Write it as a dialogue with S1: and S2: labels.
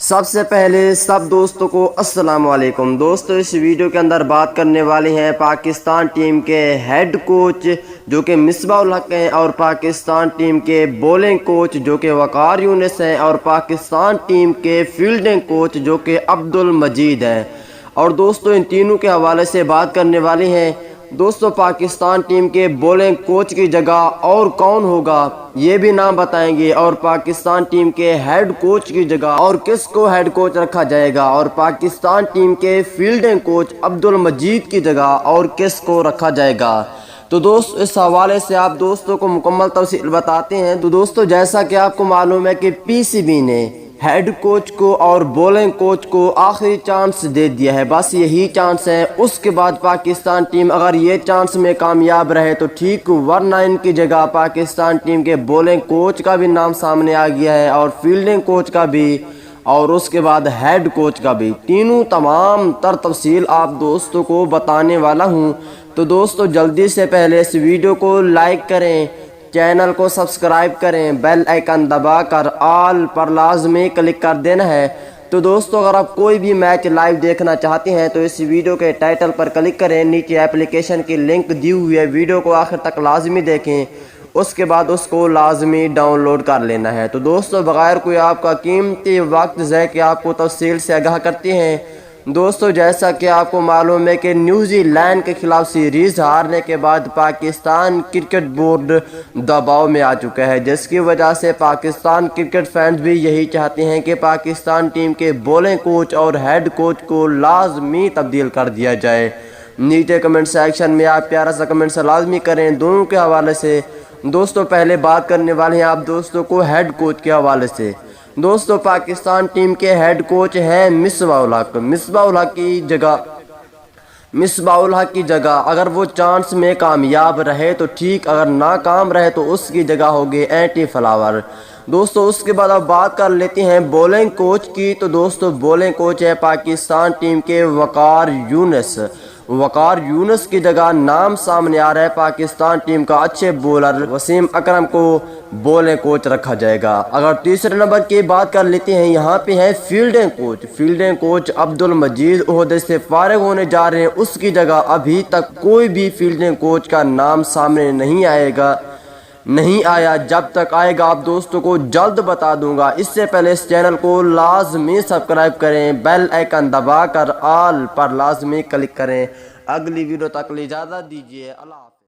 S1: سب سے پہلے سب دوستوں کو السلام علیکم۔ دوستو اس ویڈیو کے اندر بات کرنے والے ہیں پاکستان ٹیم کے ہیڈ کوچ جو کہ مصباح الحق ہیں، اور پاکستان ٹیم کے بولنگ کوچ جو کہ وقار یونس ہیں، اور پاکستان ٹیم کے فیلڈنگ کوچ جو کہ عبدالمجید ہیں۔ اور دوستو ان تینوں کے حوالے سے بات کرنے والے ہیں۔ دوستو پاکستان ٹیم کے بولنگ کوچ کی جگہ اور کون ہوگا یہ بھی نام بتائیں گے، اور پاکستان ٹیم کے ہیڈ کوچ کی جگہ اور کس کو ہیڈ کوچ رکھا جائے گا، اور پاکستان ٹیم کے فیلڈنگ کوچ عبدالمجید کی جگہ اور کس کو رکھا جائے گا۔ تو دوست اس حوالے سے آپ دوستوں کو مکمل تفصیل بتاتے ہیں۔ تو دوستو جیسا کہ آپ کو معلوم ہے کہ پی سی بی نے ہیڈ کوچ کو اور بولنگ کوچ کو آخری چانس دے دیا ہے، بس یہی چانس ہے۔ اس کے بعد پاکستان ٹیم اگر یہ چانس میں کامیاب رہے تو ٹھیک، ورنہ ان کی جگہ پاکستان ٹیم کے بولنگ کوچ کا بھی نام سامنے آ گیا ہے، اور فیلڈنگ کوچ کا بھی، اور اس کے بعد ہیڈ کوچ کا بھی۔ تینوں تمام تر تفصیل آپ دوستوں کو بتانے والا ہوں۔ تو دوستو جلدی سے پہلے اس ویڈیو کو لائک کریں، چینل کو سبسکرائب کریں، بیل آئیکن دبا کر آل پر لازمی کلک کر دینا ہے۔ تو دوستو اگر آپ کوئی بھی میچ لائیو دیکھنا چاہتے ہیں تو اس ویڈیو کے ٹائٹل پر کلک کریں، نیچے اپلیکیشن کی لنک دی ہوئی ہے، ویڈیو کو آخر تک لازمی دیکھیں، اس کے بعد اس کو لازمی ڈاؤن لوڈ کر لینا ہے۔ تو دوستو بغیر کوئی آپ کا قیمتی وقت ضائع کہ آپ کو تفصیل سے آگاہ کرتے ہیں۔ دوستو جیسا کہ آپ کو معلوم ہے کہ نیوزی لینڈ کے خلاف سیریز ہارنے کے بعد پاکستان کرکٹ بورڈ دباؤ میں آ چکا ہے، جس کی وجہ سے پاکستان کرکٹ فینز بھی یہی چاہتے ہیں کہ پاکستان ٹیم کے بولنگ کوچ اور ہیڈ کوچ کو لازمی تبدیل کر دیا جائے۔ نیچے کمنٹ سیکشن میں آپ پیارا سا کمنٹ سے لازمی کریں دونوں کے حوالے سے۔ دوستو پہلے بات کرنے والے ہیں آپ دوستوں کو ہیڈ کوچ کے حوالے سے۔ دوستو پاکستان ٹیم کے ہیڈ کوچ ہیں مصباح الحق۔ مصباح الحق کی جگہ اگر وہ چانس میں کامیاب رہے تو ٹھیک، اگر ناکام رہے تو اس کی جگہ ہوگی اینٹی فلاور۔ دوستو اس کے بعد اب بات کر لیتے ہیں بولنگ کوچ کی۔ تو دوستو بولنگ کوچ ہے پاکستان ٹیم کے وقار یونس۔ وقار یونس کی جگہ نام سامنے آ رہا ہے پاکستان ٹیم کا اچھے بولر وسیم اکرم کو بولنگ کوچ رکھا جائے گا۔ اگر تیسرے نمبر کی بات کر لیتے ہیں، یہاں پہ ہے fielding coach. Fielding coach Abdul Majeed عہدے سے فارغ ہونے جا رہے ہیں، اس کی جگہ ابھی تک کوئی بھی فیلڈنگ کوچ کا نام سامنے نہیں آیا۔ جب تک آئے گا آپ دوستوں کو جلد بتا دوں گا۔ اس سے پہلے اس چینل کو لازمی سبسکرائب کریں، بیل آئیکن دبا کر آل پر لازمی کلک کریں۔ اگلی ویڈیو تک اجازت دیجیے، اللہ حافظ۔